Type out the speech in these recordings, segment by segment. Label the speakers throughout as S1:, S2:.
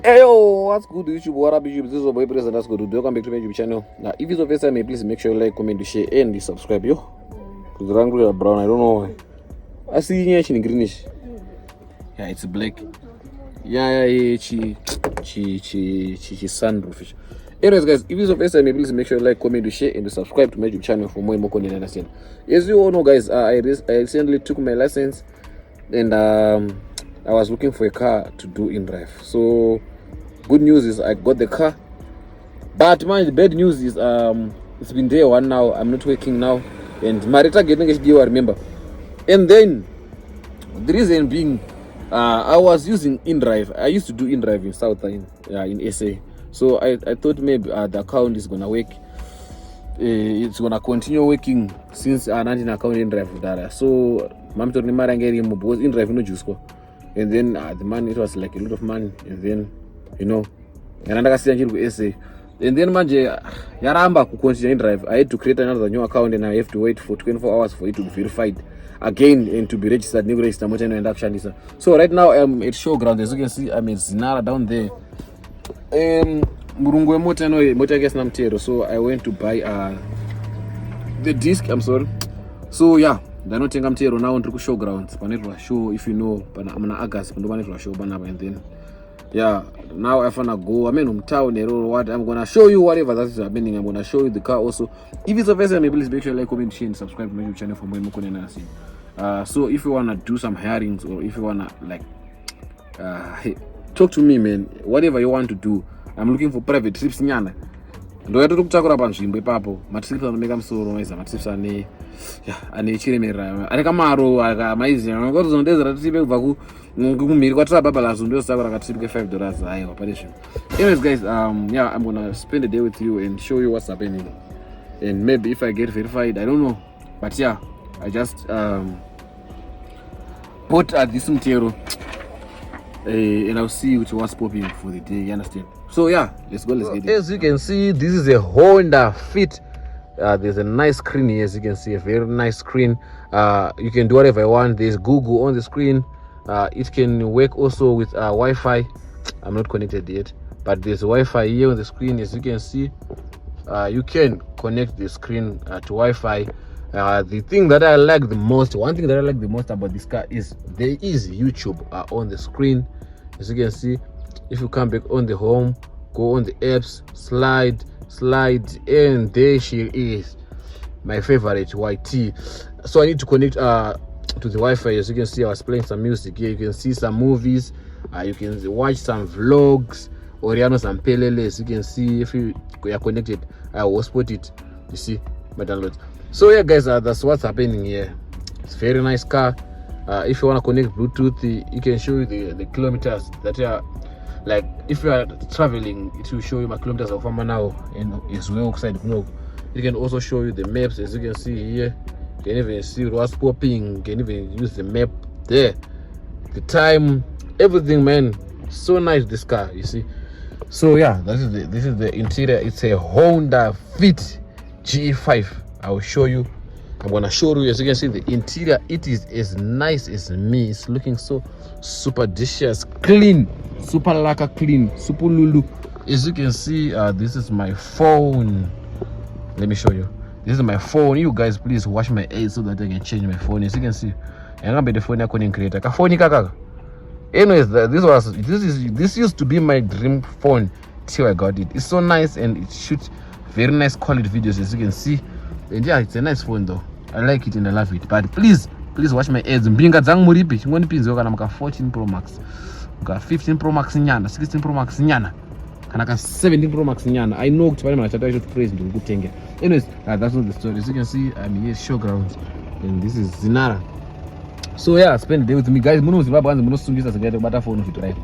S1: Hey yo, what's good YouTube? What up YouTube? This is your boy President. That's good. Welcome back to my YouTube channel. Now, if it's your first time, please make sure you like, comment, share, and subscribe. Yo, because the rank is brown. I don't know why. I see it in greenish. Yeah, it's black. Yeah, chi sunroof. Anyways, guys, if it's your first time, please make sure you like, comment, share, and subscribe to my YouTube channel for more content. Understand? As you all know, guys, I recently took my license, and I was looking for a car to do in drive. So good news is I got the car, but the bad news is it's been day one now. I'm not working now, and Marita getting HDO, I remember. And then the reason being, I was using InDrive. I used to do InDrive in South in SA. So I thought maybe the account is gonna work. It's gonna continue working since I'm not in account InDrive data. So I'm told me because InDrive no juice. And then the money, it was like a lot of money. And then, you know, and then manje yaramba ku continue drive. I had to create another new account, and I have to wait for 24 hours for it to be verified again and to be registered. New register motor and action. So right now I'm at showground. As you can see, I'm in Zinara down there. Murungwe motor gets namtero. So I went to buy the disc. I'm sorry. So yeah. They're not taking Amtero now on the showgrounds. Panetwa show, if you know, but I'm gonna August, Panetwa show, and then yeah, now I wanna go. I'm in town or what. I'm gonna show you whatever that is happening. I'm gonna show you the car also. If it's the first time, please make sure you like, comment, share, and subscribe to my YouTube channel for more content. So if you wanna do some hirings, or if you wanna like hey, talk to me, man, whatever you want to do. I'm looking for private trips nyana. Ndo yato kutakura panzvimbo ipapo matrips anomeka musoro maiza matrips ane chiremera ane kamaro akamaizi anozondezera tipe kubva kumhiri kwatirababalazo ndosakura katrip ke $5 aiwa pane zvinhu. Anyways guys, yeah, I'm gonna spend a day with you and show you what's happening, and maybe if I get verified, I don't know, but yeah, I just bought this mtero and I'll see what's popping for the day, you understand? So yeah, let's get it. As you can see, this is a Honda Fit. There's a nice screen here, as you can see, a very nice screen. You can do whatever you want. There's Google on the screen. It can work also with Wi-Fi. I'm not connected yet, but there's Wi-Fi here on the screen, as you can see. You can connect the screen to Wi-Fi. The thing that I like the most, one thing that I like the most about this car is there is YouTube on the screen, as you can see. If you come back on the home, go on the apps, slide, and there she is, my favorite YT. So I need to connect to the Wi-Fi. As you can see, I was playing some music here. You can see some movies, you can watch some vlogs, or some peleles. You can see if you are connected, I will spot it. You see my downloads. So yeah guys, that's what's happening here. It's a very nice car. If you want to connect Bluetooth, you can show you the kilometers that are, like if you are traveling, it will show you my kilometers of now, and as well outside. It can also show you the maps, as you can see here. You can even see what's popping. You can even use the map there, the time, everything, man. So nice, this car, you see. So yeah, this is the interior. It's a Honda Fit G5. I will show you. I'm gonna show you. As you can see, the interior, it is as nice as me. It's looking so super delicious, clean, super laka clean, super lulu. As you can see, this is my phone. Let me show you. This is my phone. You guys, please watch my aids so that I can change my phone. As you can see, I'm gonna be the phone I couldn't create. Anyways, this used to be my dream phone till I got it. It's so nice, and it shoots very nice quality videos, as you can see. And yeah, it's a nice phone though. I like it and I love it. But please watch my ads. Mbinga dzangu muripi chingoni pinzo kana muka 14 Pro Max, muka 15 Pro Max nyana, 16 Pro Max nyana, kana ka 17 Pro Max nyana. I know kuti pane machata to praise ndiri kutenge. Anyways, that's not the story. As you can see, I'm here showgrounds, and this is Zinara. So yeah, spend the day with me guys. Muno Zimbabwe anzi munosungisa zingati kubata phone zvitorai.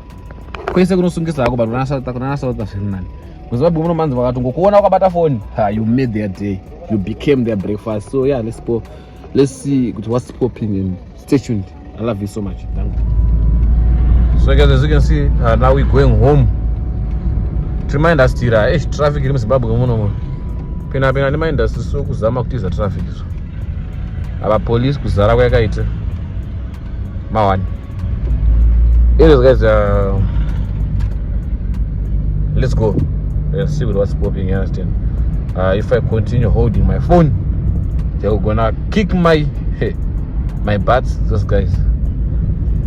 S1: Kwese kunosungisa hako but unasa South African. Zimbabwe muno manzi vakatongokuona wakabata phone, you made their day. You became their breakfast. So yeah, let's see what's popping, and stay tuned. I love you so much. Thank you. So guys, as you can see, now we're going home. Remind us traffic in Zimbabwe muno. Pena remind us so kuzama kutiza traffic. Aba police kuzara kwakaita. Mawani. Anyways guys, let's go. Let's see what's popping, you understand? If I continue holding my phone, they're gonna kick my butts. Those guys,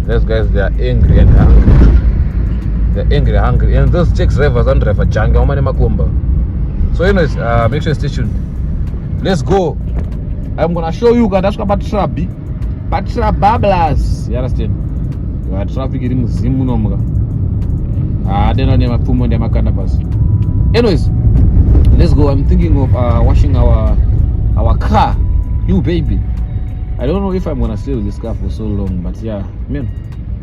S1: they are angry and hungry. They're angry and hungry. And those chicks drivers don't drive a jungle. How many makumba? So anyways, make sure you stay tuned. Let's go. I'm gonna show you guys about Trabi. Bablas. You understand? You are traffic in Zimbabwe. I don't know my puma and my canvas. Anyways, let's go. I'm thinking of washing our car. You baby. I don't know if I'm gonna stay with this car for so long, but yeah, man.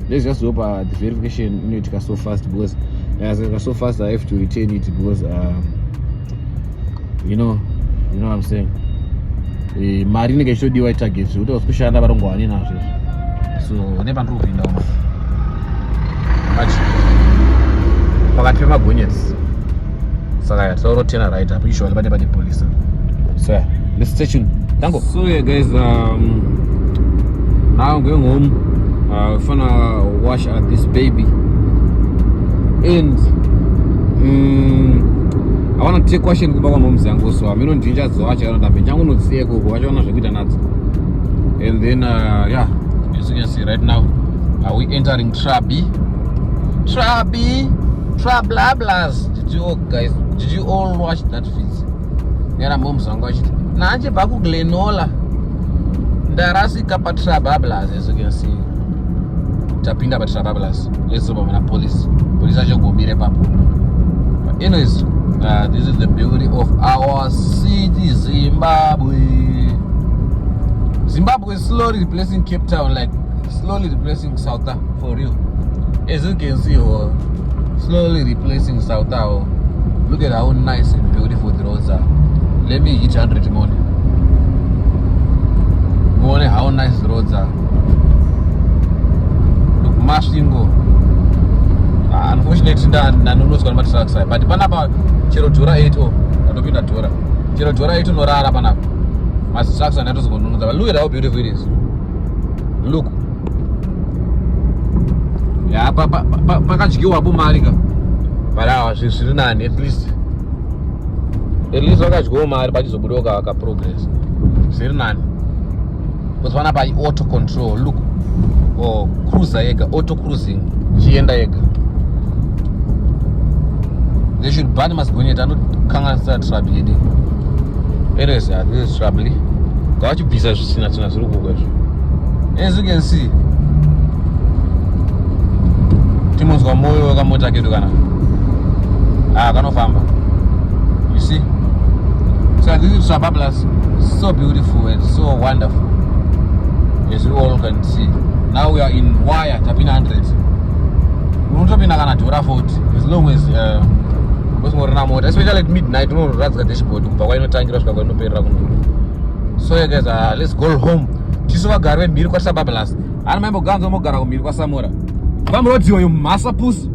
S1: Let's just hope the verification it goes so fast, because as it goes so fast I have to retain it, because you know what I'm saying. Marine can show the white targets. So those kushanda barongwani na so never prove in down. Much. Pakati magonyets. Saka so rotate right up usually by the police. So yeah, let's stay tuned. Thank you. So yeah guys, now I'm going home. We're gonna wash this baby, and I want to take question about my mom's yangu, so I'm not ginger so watch around. I'm not see go watch on nuts. And then yeah, as you can see right now, we entering Trabi, Trablablas. Did you all watch that video? Yeah, mom's yangu watch it. Nanje baku glenola. Ndarasi kapa Trablablas, as you can see. Tapinda ba Trablablas. Let's go to police. Police are just going to papo. But anyways, this is the beauty of our city, Zimbabwe. Zimbabwe is slowly replacing Cape Town, like slowly replacing South Africa, for real. As you can see, slowly replacing South Africa. Look at how nice and beautiful the roads are. Let me eat 100 money. Money, how nice the roads are. Look, Mashingo. Unfortunately, I don't know what's going to be side, but Panapa, Cherodura 8 I don't know Tora. Cherodura 8 no Rara Panapa. My trucks are not going to know. Look at how beautiful it is. Look. Yeah, Papa, you are Bumarica. But I was at least. At least I go mad, but it's a Budoga progress. Sirnan. But one about auto control. Look. Oh, cruiser, auto cruising. Gienda egg. They should ban Masgonia and not Kanga Trabi. Anyways, this is Trably. Got you pieces of Sinatas. As you can see, Timos got more Gamota Kedugana. I can't farmer. You see? So this is Trabablas. So beautiful and so wonderful. As you all can see. Now we are in Wire, Tapina 100. We don't have enough to afford as long as especially at midnight, no rats the dashboard, but why not tank rush? So yeah guys, let's go home. Chiswa garwe mbiri kwa Trablablas. I remember ganzo mo gara mbiri kwa Samora. Vamos rodi yo massa pus.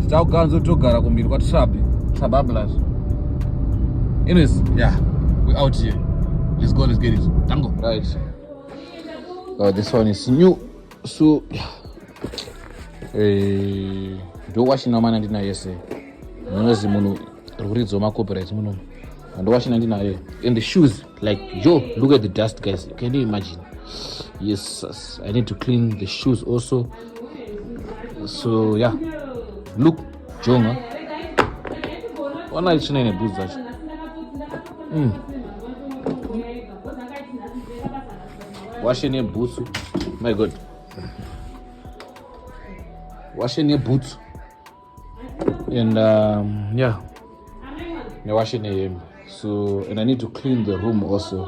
S1: Stau ganzo to gara mbiri kwa Trablablas. Anyways, yeah, we out here. Let's go, let's get it. Tango. Right. This one is new. So yeah. Do washing no man ndina yese. Nonozi muno ruridzo ma copyright muno. And washing ndina in the shoes, like yo, look at the dust guys. Can you imagine? Yes, I need to clean the shoes also. So yeah. Look, Jonga. Ona ichina ine boots zacho. Washing your boots. My God. Washing your boots. And yeah. Washing your so and I need to clean the room also.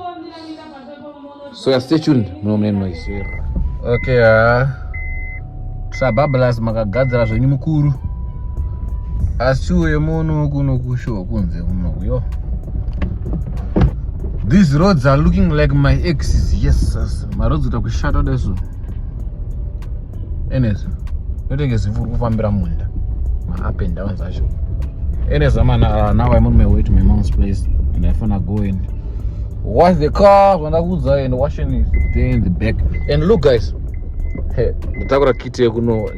S1: So yeah, stay tuned. Okay, Trablablas makagadzira zvenyu mukuru. Asiwe mono kuno kusho kunze kuno yo. These roads are looking like my exes. Yes, my roads are kushata deso. Enes. Nothing is full kufambira munda. My up and down zacho. Enes man, now I'm on my way to my mom's place and I finna go and wash the car when I was there and washing it there in the back. And look guys. Hey,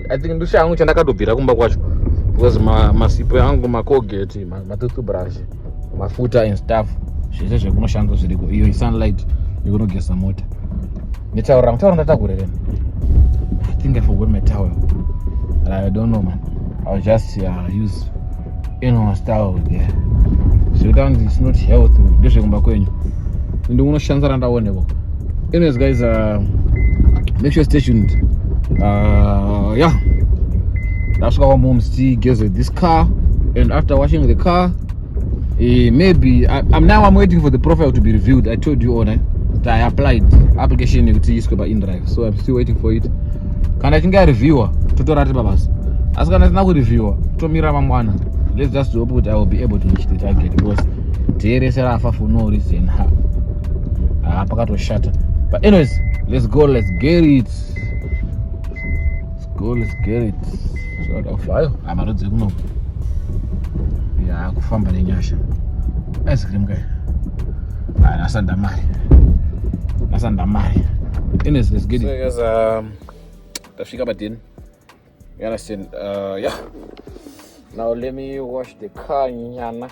S1: I think ndushangu chandakatobvira kumba kwacho. because masipo yangu makogeti matoothbrush mafuta and stuff zvese zvekunoshandiswa zviriko iyo sunlight yekunogesa mota. Netaura ndatakureren. I think I forgot my towel. I don't know, man. I'll just use style there. So it's not healthy. This is kwenyu. Ndikunoshandisa randaoneko. Anyways, guys, make sure stay tuned. Yeah. That's how Mom's gets this car, and after washing the car, maybe I'm waiting for the profile to be reviewed. I told you that I applied application to Iskoba InDrive, so I'm still waiting for it. Can I think I reviewer? Tutorati babas. As can I now reviewer? Tomira Mamwana. Let's just hope that I will be able to reach the target because there is a for no reason. I forgot to shut. But anyways, let's go. Let's get it. Let's get it. Sort of fire. I'm not saying no. Yeah, I found my nyasha. Ice cream guy. Nasanda mari. Anyways, let's get it. So guys, tafika batin. You understand? Yeah. Now let me wash the car nyana,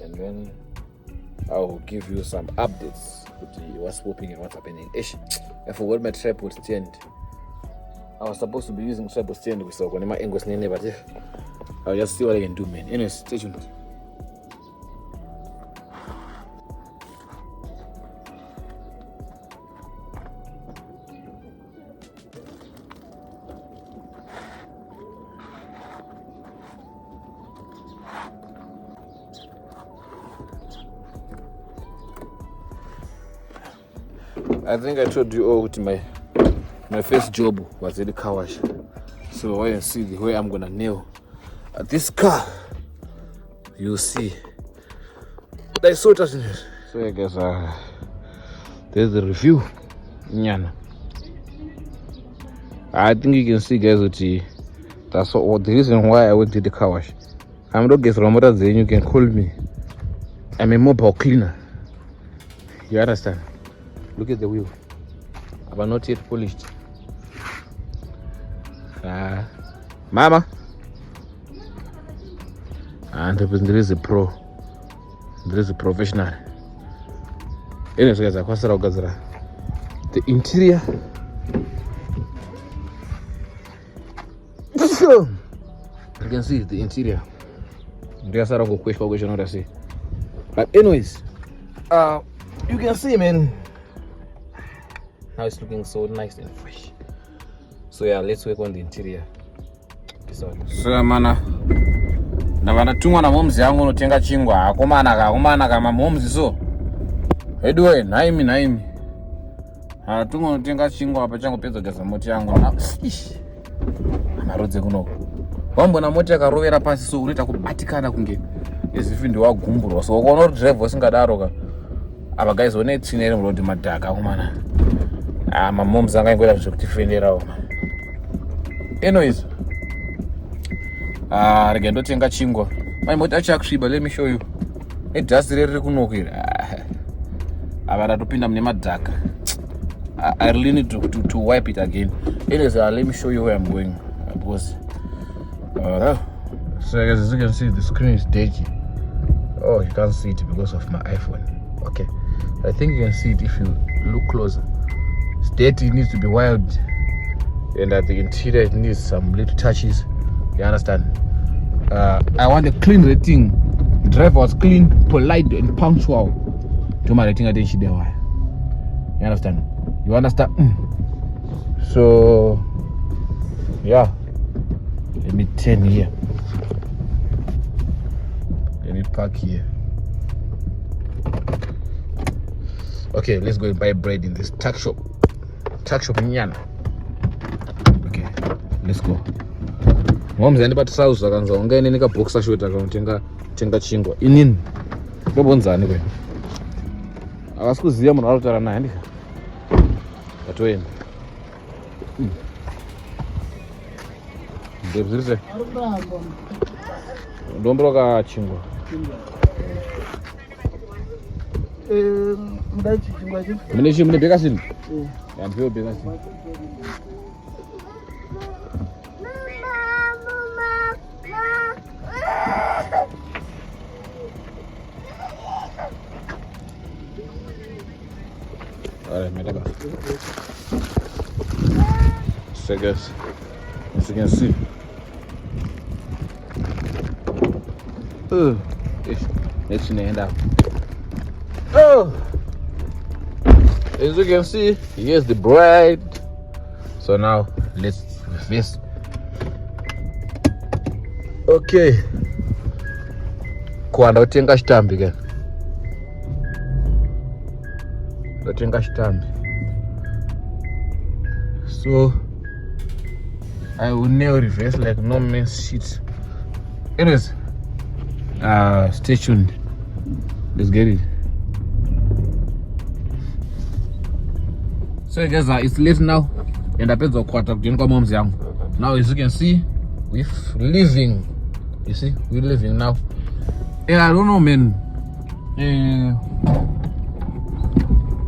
S1: and then I'll give you some updates with what's popping and what's happening. I forgot my tripod stand. I was supposed to be using tripod stand with so my angles nene, but I'll just see what I can do, man. Anyways, stay tuned. I think I told you all with my first job was in the car wash. So when you see the way I'm gonna nail this car, you'll see. There's so much in it. So I guess there's the review. Nyana. I think you can see, guys, that's what the reason why I went to the car wash. I'm not getting wrong, then you can call me. I'm a mobile cleaner. You understand? Look at the wheel. But not yet polished. Mama. And there is a pro. There is a professional. Anyways, guys, the interior. You can see the interior. But anyways, you can see, man. Now it's looking so nice and fresh. So yeah, let's work on the interior. So mana navanatumwa na momzi yangu unotenga chingwa akomana kama momzi so edwe naimi tumwa unotenga chingwa apa changu pedza gaza moti yangu na amarodze kuno wambona moti akarovera pasi so unoita kubatikana kunge ezifi ndi wagumburwa so ukaona drive usingadaro apa guys one tsinere mrodi madhaka akomana mamoms angaingoita zvekutifenderawo. Anyways, rega ndotenga chingwa maimoti achakusviba. Let me show you edhasi riri kunokwira apa ndatopinda mune madhaka. I really need to wipe it again. Anyways, let me show you where I'm going because so as you can see the screen is dirty. Oh, you can't see it because of my iPhone. Okay, I think you can see it if you look closer. It's dirty, it needs to be wired, and at the interior it needs some little touches. You understand? I want a clean rating. The driver was clean, polite, and punctual. To my rating, I didn't see the why. You understand? You understand? So yeah, let me turn here. Let me park here. Okay, let's go and buy bread in this tuck shop. Nyana. Okay, let's go. Mom's and about south akanza ungaine nika boxer short akatenga chingwa inini ndobonzani kwe akasikuziya munhu arotara naye ndika atoenda ndebzirise ndombroka chingwa mune bekasini yampiwo bekasini So guys, as you can see, let's end up. As you can see, here's the bride. So now let's reverse. Okay, kwanda utenga chitambi ke. Utenga chitambi. So I will nail reverse like no man's shit. Anyways, stay tuned. Let's get it. So guys, it's late now, and I paid the quarter to mom's young. Now as you can see, we're leaving. You see, we're leaving now. Yeah, I don't know, man.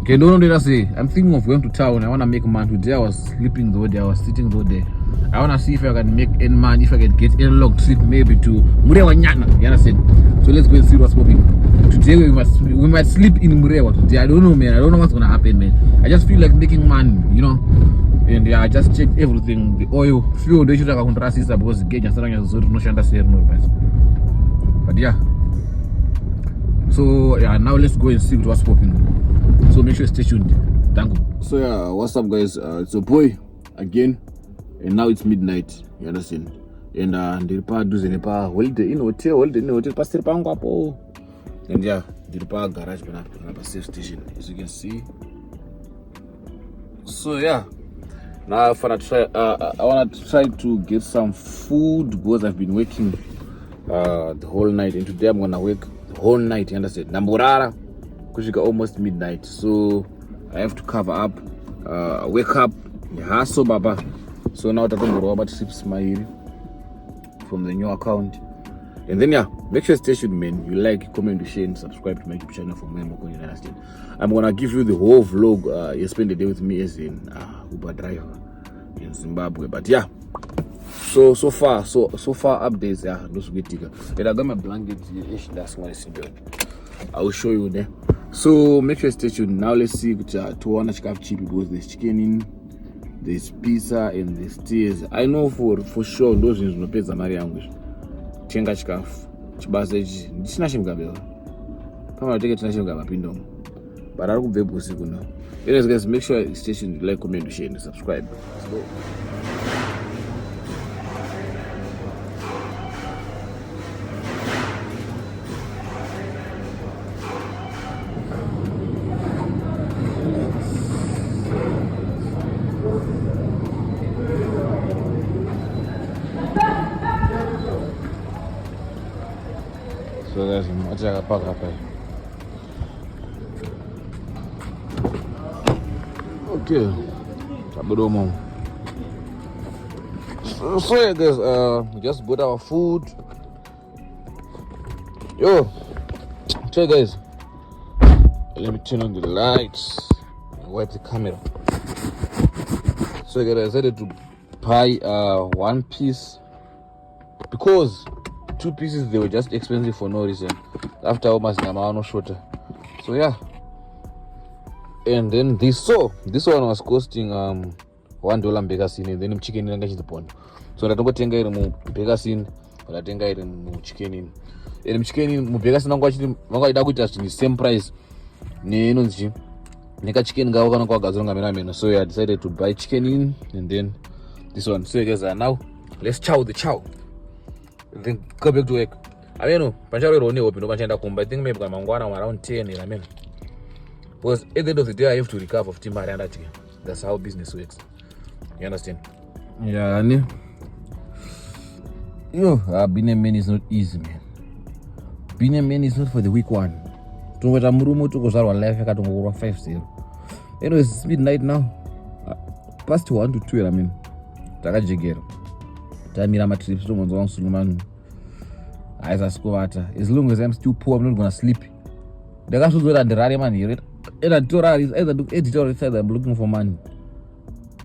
S1: Okay, don't know what I say. I'm thinking of going to town. I want to make man. Today I was sleeping though there. I was sitting though there. I want to see if I can make any man, if I can get a long trip maybe to Murewa Nyana. You understand? So let's go and see what's popping. Today we might sleep in Murewa today. I don't know, man. I don't know what's gonna happen, man. I just feel like making man, you know. And yeah, I just checked everything. The oil, fuel, they should have a contrast because the gauge and starting as no understand no guys. But yeah. So yeah, now let's go and see what's popping. So make sure you stay tuned. Thank you. So yeah, what's up guys? It's your boy again. And now it's midnight, you understand? And the park does any park holiday in hotel, past the bank up. And yeah, the park garage but safe station, as you can see. So yeah, now I wanna try to get some food because I've been working the whole night, and today I'm gonna work the whole night, you understand? Namburara, because it's almost midnight, so I have to cover up, wake up, hustle baba. So now I'm going to Robert Sips Smile from the new account. And then yeah, make sure you stay tuned, man. You like, comment, share, and subscribe to my YouTube channel for more content. Understand? I'm gonna give you the whole vlog. You spend the day with me as an Uber driver in Zimbabwe. But yeah, so far updates. Yeah, those get bigger. And I got my blanket. That's what I see. I will show you there. So make sure you stay tuned. Now let's see to one chikafu cheap because there's chicken in. There's pizza and there's tears. I know for sure those things no pesa mari yangu. Tenga chikafu. Chibasa ichi ndisina chimgabewa. Kama take tina chimgaba pindo. But ari kubve busiku now. Anyways guys, make sure you stay tuned, like, comment, share and subscribe. Let's go. So guys, acha kapaka hapa. Okay. Tabudomo. So yeah guys, we just bought our food. Yo. So guys, let me turn on the lights and wipe the camera. So guys, I decided to buy one piece because 2 pieces they were just expensive for no reason. After almost no shorter. So yeah. And then this one was costing $1 Begasin, and then chicken in the pond. So that tenga in Begasin, or tenga in chicken in. And chicken in Begasin I'm the same price. Neka chicken so yeah, I decided to buy chicken in and then this one. So you guys are now let's chow the chow. And then go back to work. I mean, no, Pancharo only open up and I think maybe I'm around 10. I mean, because at the end of the day, I have to recover of timber and that. That's how business works. You understand? Yeah, being a man is not easy, man. Being a man is not for the weak one. To what I'm room to go out life, I got to go 5-0. Anyways, it's midnight now. Past 1 to 2, I mean. Taka jigger. Time my trips to Sulman. As I score as long as I'm still poor, I'm not gonna sleep. The guys who's at the radio man here. Either do editor said I'm looking for money.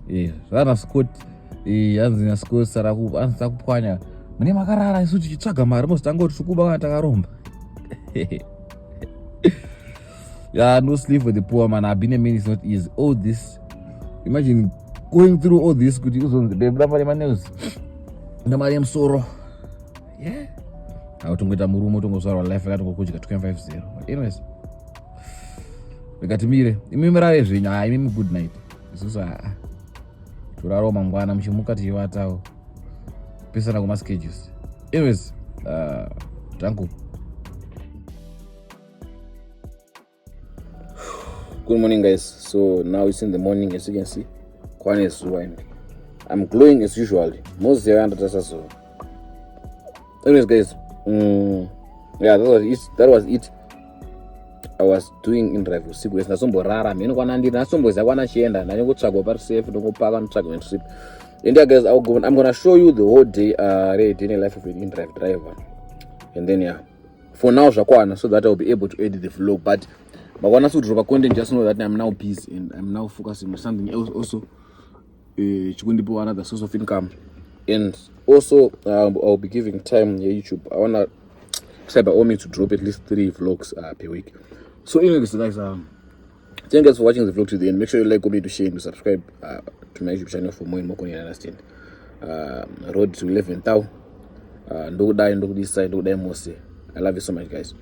S1: Yeah, so that's good. Yanzina school Saraku answer Kwanya. Many Macarara is Chaka Marmos and go to Sukuba and Tagaromba. Yeah, no sleep for the poor man. I've been a man, it's not easy. All this, imagine going through all this. Could use on the baby, my news. Nobody am sorrow. Yeah. I to get a murumo to go sorrow life. I got to go to 250. Anyways, we got to meet it. Remember, I mean, good night. This is a turaro mangwana mshimuka tiwatao. Pesa na kuma schedules. Anyways, thank you. Good morning, guys. So now it's in the morning, as you can see. Kwane is and I'm glowing as usual. Most of the so. Anyways, guys, yeah, that was it. I was doing in drive usiku na sombo rara mimi kwa nandi na sombo za kwana chienda na niko tsaka par safe niko paka ntsaka and sleep. And yeah, guys, I'm gonna show you the whole day in a life of an in-drive driver. And then yeah, for now zakwana, so that I'll be able to edit the vlog. But when I drop content, just know that I'm now busy and I'm now focusing on something else also. Another source of income. And also I'll be giving time YouTube. I wanna say by all means to drop at least 3 vlogs per week. So anyways, guys, thank you guys for watching the vlog to the end. Make sure you like, comment, share, and subscribe to my YouTube channel for more and more content. Understand? Road to 11,000. Don't die, don't this side, don't die, most. I love you so much, guys.